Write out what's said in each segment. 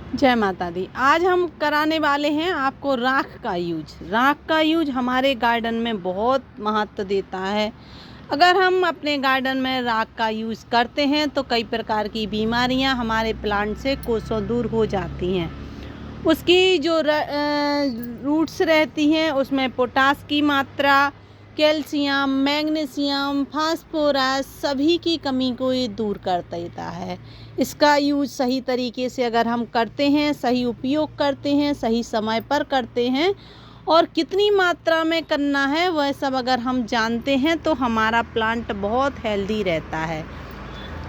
जय माता दी। आज हम कराने वाले हैं आपको राख का यूज। राख का यूज हमारे गार्डन में बहुत महत्व देता है। अगर हम अपने गार्डन में राख का यूज़ करते हैं तो कई प्रकार की बीमारियां हमारे प्लांट से कोसों दूर हो जाती हैं। उसकी जो रूट्स रहती हैं उसमें पोटास की मात्रा, कैल्शियम, मैग्नीशियम, फास्फोरस सभी की कमी को ये दूर कर देता है। इसका यूज सही तरीके से अगर हम करते हैं, सही उपयोग करते हैं, सही समय पर करते हैं और कितनी मात्रा में करना है वह सब अगर हम जानते हैं तो हमारा प्लांट बहुत हेल्दी रहता है।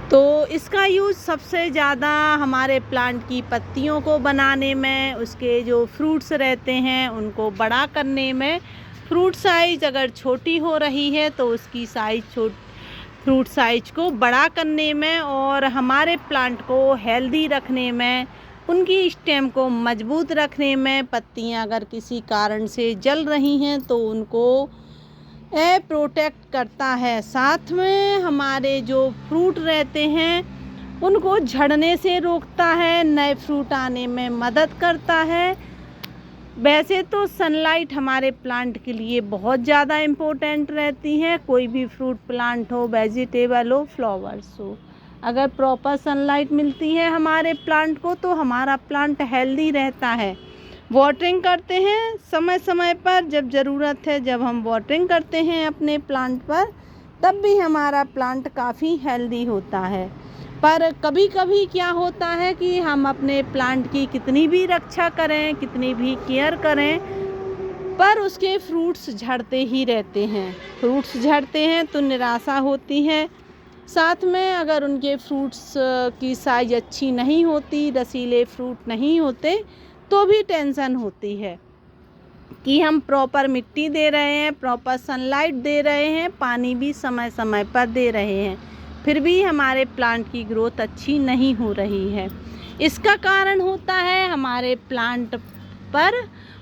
तो इसका यूज़ सबसे ज़्यादा हमारे प्लांट की पत्तियों को बनाने में, उसके जो फ्रूट्स रहते हैं उनको बड़ा करने में। फ्रूट साइज़ अगर छोटी हो रही है तो उसकी फ्रूट साइज को बड़ा करने में और हमारे प्लांट को हेल्दी रखने में, उनकी स्टेम को मजबूत रखने में। पत्तियां अगर किसी कारण से जल रही हैं तो उनको प्रोटेक्ट करता है। साथ में हमारे जो फ्रूट रहते हैं उनको झड़ने से रोकता है, नए फ्रूट आने में मदद करता है। वैसे तो सनलाइट हमारे प्लांट के लिए बहुत ज़्यादा इम्पोर्टेंट रहती है। कोई भी फ्रूट प्लांट हो, वेजिटेबल हो, फ्लावर्स हो, अगर प्रॉपर सनलाइट मिलती है हमारे प्लांट को तो हमारा प्लांट हेल्दी रहता है। वाटरिंग करते हैं समय समय पर, जब ज़रूरत है जब हम वाटरिंग करते हैं अपने प्लांट पर, तब भी हमारा प्लांट काफ़ी हेल्दी होता है। पर कभी कभी क्या होता है कि हम अपने प्लांट की कितनी भी रक्षा करें, कितनी भी केयर करें, पर उसके फ्रूट्स झड़ते ही रहते हैं। फ्रूट्स झड़ते हैं तो निराशा होती है। साथ में अगर उनके फ्रूट्स की साइज अच्छी नहीं होती, रसीले फ्रूट नहीं होते, तो भी टेंशन होती है कि हम प्रॉपर मिट्टी दे रहे हैं, प्रॉपर सनलाइट दे रहे हैं, पानी भी समय समय पर दे रहे हैं, फिर भी हमारे प्लांट की ग्रोथ अच्छी नहीं हो रही है। इसका कारण होता है हमारे प्लांट पर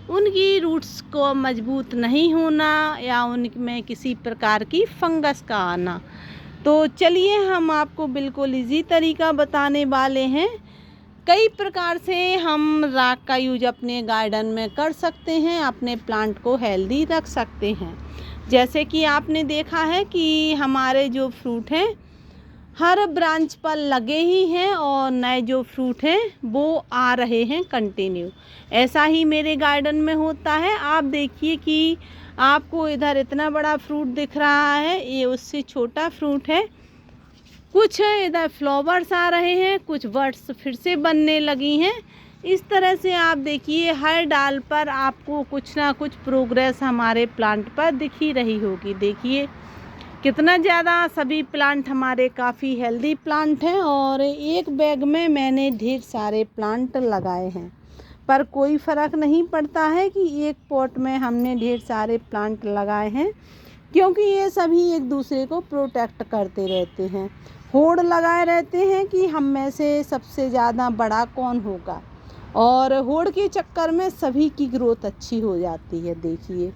उनकी रूट्स को मजबूत नहीं होना या उनमें किसी प्रकार की फंगस का आना। तो चलिए हम आपको बिल्कुल इजी तरीका बताने वाले हैं। कई प्रकार से हम राख का यूज अपने गार्डन में कर सकते हैं, अपने प्लांट को हेल्दी रख सकते हैं। जैसे कि आपने देखा है कि हमारे जो फ्रूट हैं हर ब्रांच पर लगे ही हैं और नए जो फ्रूट हैं वो आ रहे हैं कंटिन्यू। ऐसा ही मेरे गार्डन में होता है। आप देखिए कि आपको इधर इतना बड़ा फ्रूट दिख रहा है, ये उससे छोटा फ्रूट है। कुछ इधर फ्लावर्स आ रहे हैं, कुछ बड्स फिर से बनने लगी हैं। इस तरह से आप देखिए हर डाल पर आपको कुछ ना कुछ प्रोग्रेस हमारे प्लांट पर दिख ही रही होगी। देखिए कितना ज़्यादा सभी प्लांट हमारे काफ़ी हेल्दी प्लांट हैं और एक बैग में मैंने ढेर सारे प्लांट लगाए हैं, पर कोई फ़र्क नहीं पड़ता है कि एक पॉट में हमने ढेर सारे प्लांट लगाए हैं, क्योंकि ये सभी एक दूसरे को प्रोटेक्ट करते रहते हैं। होड़ लगाए रहते हैं कि हम में से सबसे ज़्यादा बड़ा कौन होगा, और होड़ के चक्कर में सभी की ग्रोथ अच्छी हो जाती है। देखिए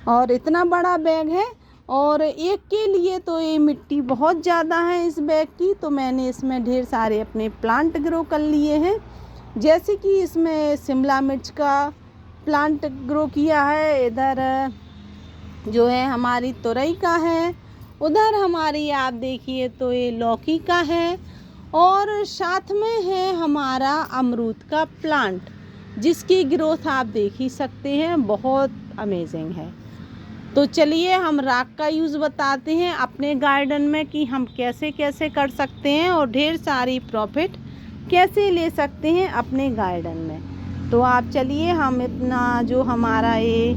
और इतना बड़ा बैग है और एक के लिए तो ये मिट्टी बहुत ज़्यादा है इस बैग की, तो मैंने इसमें ढेर सारे अपने प्लांट ग्रो कर लिए हैं। जैसे कि इसमें शिमला मिर्च का प्लांट ग्रो किया है, इधर जो है हमारी तुरई का है, उधर हमारी आप देखिए तो ये लौकी का है, और साथ में है हमारा अमरूद का प्लांट, जिसकी ग्रोथ आप देख ही सकते हैं, बहुत अमेजिंग है। तो चलिए हम राख का यूज़ बताते हैं अपने गार्डन में कि हम कैसे कैसे कर सकते हैं और ढेर सारी प्रॉफिट कैसे ले सकते हैं अपने गार्डन में। तो आप चलिए हम इतना जो हमारा ये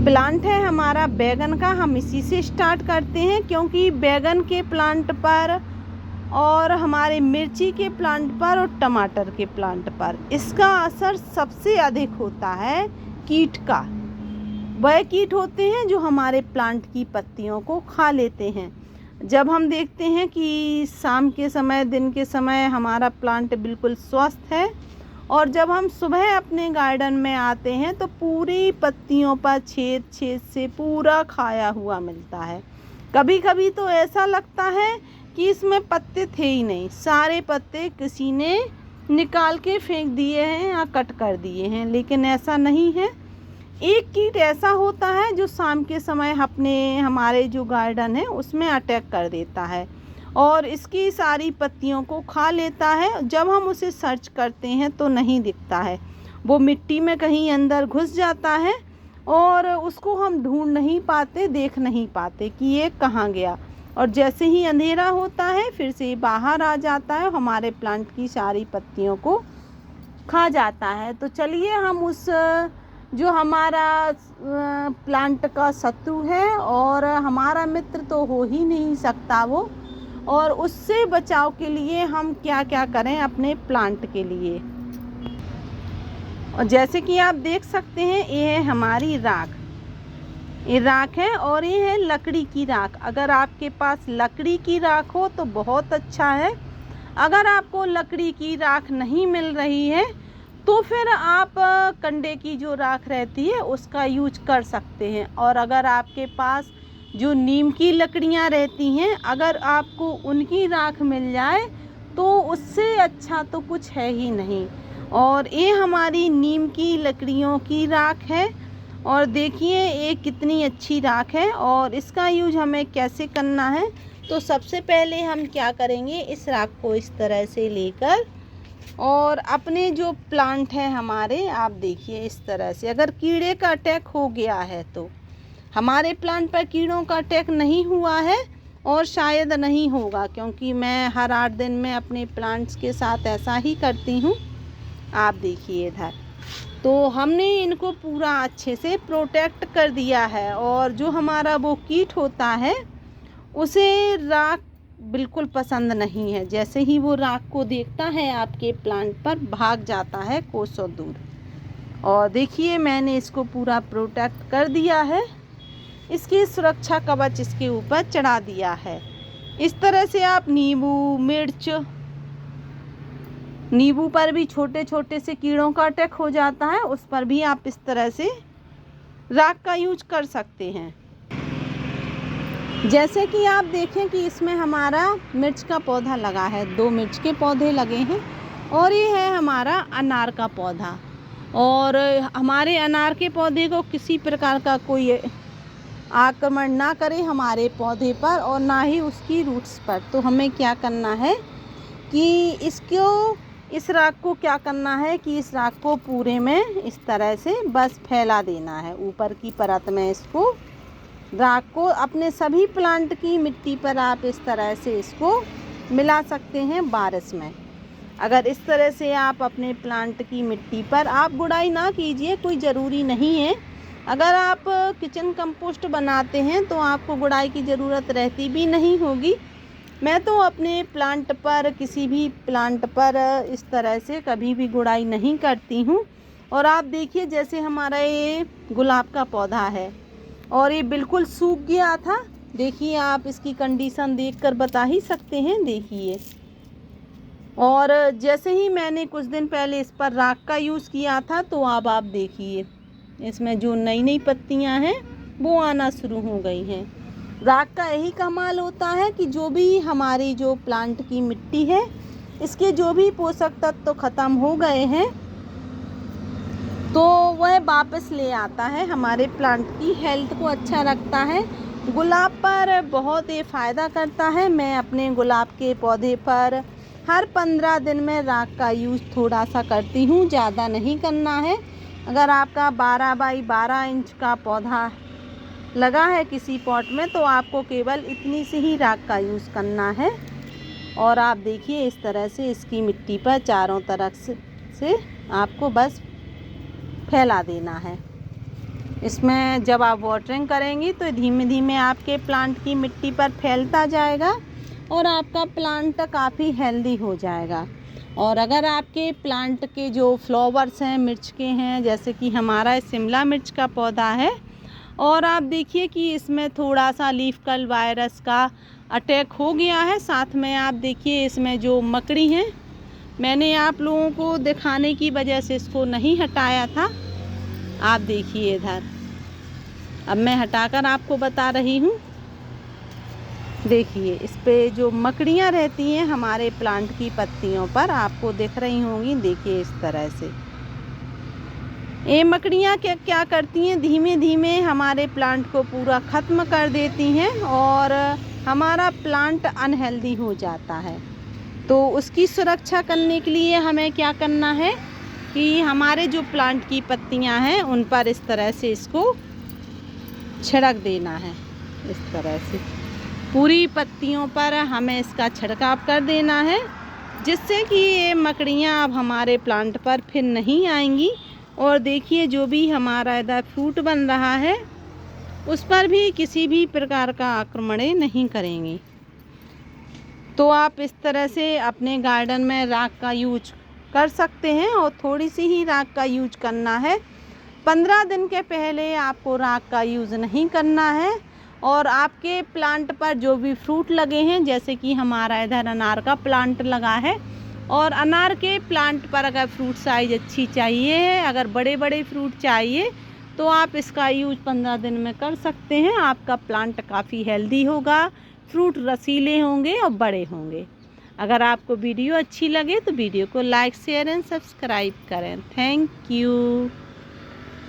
प्लांट है हमारा बैगन का, हम इसी से स्टार्ट करते हैं, क्योंकि बैगन के प्लांट पर और हमारे मिर्ची के प्लांट पर और टमाटर के प्लांट पर इसका असर सबसे अधिक होता है कीट का। वह कीट होते हैं जो हमारे प्लांट की पत्तियों को खा लेते हैं। जब हम देखते हैं कि शाम के समय, दिन के समय हमारा प्लांट बिल्कुल स्वस्थ है, और जब हम सुबह अपने गार्डन में आते हैं तो पूरी पत्तियों पर छेद छेद से पूरा खाया हुआ मिलता है। कभी कभी तो ऐसा लगता है कि इसमें पत्ते थे ही नहीं, सारे पत्ते किसी ने निकाल के फेंक दिए हैं या कट कर दिए हैं, लेकिन ऐसा नहीं है। एक कीट ऐसा होता है जो शाम के समय हमारे जो गार्डन है उसमें अटैक कर देता है और इसकी सारी पत्तियों को खा लेता है। जब हम उसे सर्च करते हैं तो नहीं दिखता है, वो मिट्टी में कहीं अंदर घुस जाता है और उसको हम ढूंढ नहीं पाते, देख नहीं पाते कि ये कहाँ गया। और जैसे ही अंधेरा होता है फिर से बाहर आ जाता है, हमारे प्लांट की सारी पत्तियों को खा जाता है। तो चलिए हम उस जो हमारा प्लांट का शत्रु है और हमारा मित्र तो हो ही नहीं सकता वो, और उससे बचाव के लिए हम क्या क्या करें अपने प्लांट के लिए। और जैसे कि आप देख सकते हैं ये है हमारी राख, ये राख है और ये है लकड़ी की राख। अगर आपके पास लकड़ी की राख हो तो बहुत अच्छा है। अगर आपको लकड़ी की राख नहीं मिल रही है तो फिर आप कंडे की जो राख रहती है उसका यूज कर सकते हैं। और अगर आपके पास जो नीम की लकड़ियाँ रहती हैं, अगर आपको उनकी राख मिल जाए तो उससे अच्छा तो कुछ है ही नहीं। और ये हमारी नीम की लकड़ियों की राख है और देखिए ये कितनी अच्छी राख है। और इसका यूज हमें कैसे करना है, तो सबसे पहले हम क्या करेंगे, इस राख को इस तरह से लेकर और अपने जो प्लांट है हमारे, आप देखिए इस तरह से, अगर कीड़े का अटैक हो गया है तो हमारे प्लांट पर कीड़ों का अटैक नहीं हुआ है और शायद नहीं होगा, क्योंकि मैं हर 8 दिन में अपने प्लांट्स के साथ ऐसा ही करती हूँ। आप देखिए इधर, तो हमने इनको पूरा अच्छे से प्रोटेक्ट कर दिया है। और जो हमारा वो कीट होता है उसे राख बिल्कुल पसंद नहीं है, जैसे ही वो राख को देखता है आपके प्लांट पर भाग जाता है कोसों दूर। और देखिए मैंने इसको पूरा प्रोटेक्ट कर दिया है, इसकी सुरक्षा कवच इसके ऊपर चढ़ा दिया है। इस तरह से आप नींबू, मिर्च, नींबू पर भी छोटे छोटे से कीड़ों का अटैक हो जाता है, उस पर भी आप इस तरह से राख का यूज कर सकते हैं। जैसे कि आप देखें कि इसमें हमारा मिर्च का पौधा लगा है, 2 मिर्च के पौधे लगे हैं और ये है हमारा अनार का पौधा। और हमारे अनार के पौधे को किसी प्रकार का कोई आक्रमण ना करे हमारे पौधे पर और ना ही उसकी रूट्स पर। तो हमें क्या करना है कि इस राख को क्या करना है कि इस राख को पूरे में इस तरह से बस फैला देना है, ऊपर की परत में इसको राख को अपने सभी प्लांट की मिट्टी पर आप इस तरह से इसको मिला सकते हैं बारिश में। अगर इस तरह से आप अपने प्लांट की मिट्टी पर, आप गुड़ाई ना कीजिए, कोई ज़रूरी नहीं है। अगर आप किचन कंपोस्ट बनाते हैं तो आपको गुड़ाई की ज़रूरत रहती भी नहीं होगी। मैं तो अपने प्लांट पर, किसी भी प्लांट पर इस तरह से कभी भी गुड़ाई नहीं करती हूँ। और आप देखिए जैसे हमारा ये गुलाब का पौधा है और ये बिल्कुल सूख गया था, देखिए आप इसकी कंडीशन देखकर बता ही सकते हैं, देखिए। और जैसे ही मैंने कुछ दिन पहले इस पर राख का यूज़ किया था तो अब आप देखिए इसमें जो नई नई पत्तियां हैं वो आना शुरू हो गई हैं। राख का यही कमाल होता है कि जो भी हमारी जो प्लांट की मिट्टी है, इसके जो भी पोषक तत्व तो ख़त्म हो गए हैं तो वह वापस ले आता है, हमारे प्लांट की हेल्थ को अच्छा रखता है। गुलाब पर बहुत ही फ़ायदा करता है। मैं अपने गुलाब के पौधे पर हर 15 दिन में राख का यूज़ थोड़ा सा करती हूँ, ज़्यादा नहीं करना है। अगर आपका 12 बाई 12 इंच का पौधा लगा है किसी पॉट में तो आपको केवल इतनी सी ही राख का यूज़ करना है। और आप देखिए इस तरह से इसकी मिट्टी पर चारों तरफ से आपको बस फैला देना है। इसमें जब आप वाटरिंग करेंगी तो धीमे धीमे आपके प्लांट की मिट्टी पर फैलता जाएगा और आपका प्लांट काफ़ी हेल्दी हो जाएगा। और अगर आपके प्लांट के जो फ्लावर्स हैं मिर्च के हैं, जैसे कि हमारा शिमला मिर्च का पौधा है, और आप देखिए कि इसमें थोड़ा सा लीफ कर्ल वायरस का अटैक हो गया है। साथ में आप देखिए इसमें जो मकड़ी हैं, मैंने आप लोगों को दिखाने की वजह से इसको नहीं हटाया था। आप देखिए इधर, अब मैं हटाकर आपको बता रही हूँ। देखिए इस पे जो मकड़ियाँ रहती हैं हमारे प्लांट की पत्तियों पर आपको दिख रही होंगी। देखिए इस तरह से ये मकड़ियाँ क्या क्या करती हैं, धीमे धीमे हमारे प्लांट को पूरा ख़त्म कर देती हैं और हमारा प्लांट अनहेल्दी हो जाता है। तो उसकी सुरक्षा करने के लिए हमें क्या करना है कि हमारे जो प्लांट की पत्तियां हैं उन पर इस तरह से इसको छिड़क देना है। इस तरह से पूरी पत्तियों पर हमें इसका छिड़काव कर देना है, जिससे कि ये मकड़ियाँ अब हमारे प्लांट पर फिर नहीं आएंगी। और देखिए जो भी हमारा इधर फ्रूट बन रहा है उस पर भी किसी भी प्रकार का आक्रमण नहीं करेंगे। तो आप इस तरह से अपने गार्डन में राख का यूज कर सकते हैं और थोड़ी सी ही राख का यूज करना है। 15 दिन के पहले आपको राख का यूज़ नहीं करना है। और आपके प्लांट पर जो भी फ्रूट लगे हैं, जैसे कि हमारा इधर अनार का प्लांट लगा है, और अनार के प्लांट पर अगर फ्रूट साइज अच्छी चाहिए है, अगर बड़े बड़े फ्रूट चाहिए तो आप इसका यूज 15 दिन में कर सकते हैं। आपका प्लांट काफ़ी हेल्दी होगा, फ्रूट रसीले होंगे और बड़े होंगे। अगर आपको वीडियो अच्छी लगे तो वीडियो को लाइक शेयर एंड सब्सक्राइब करें। Thank you.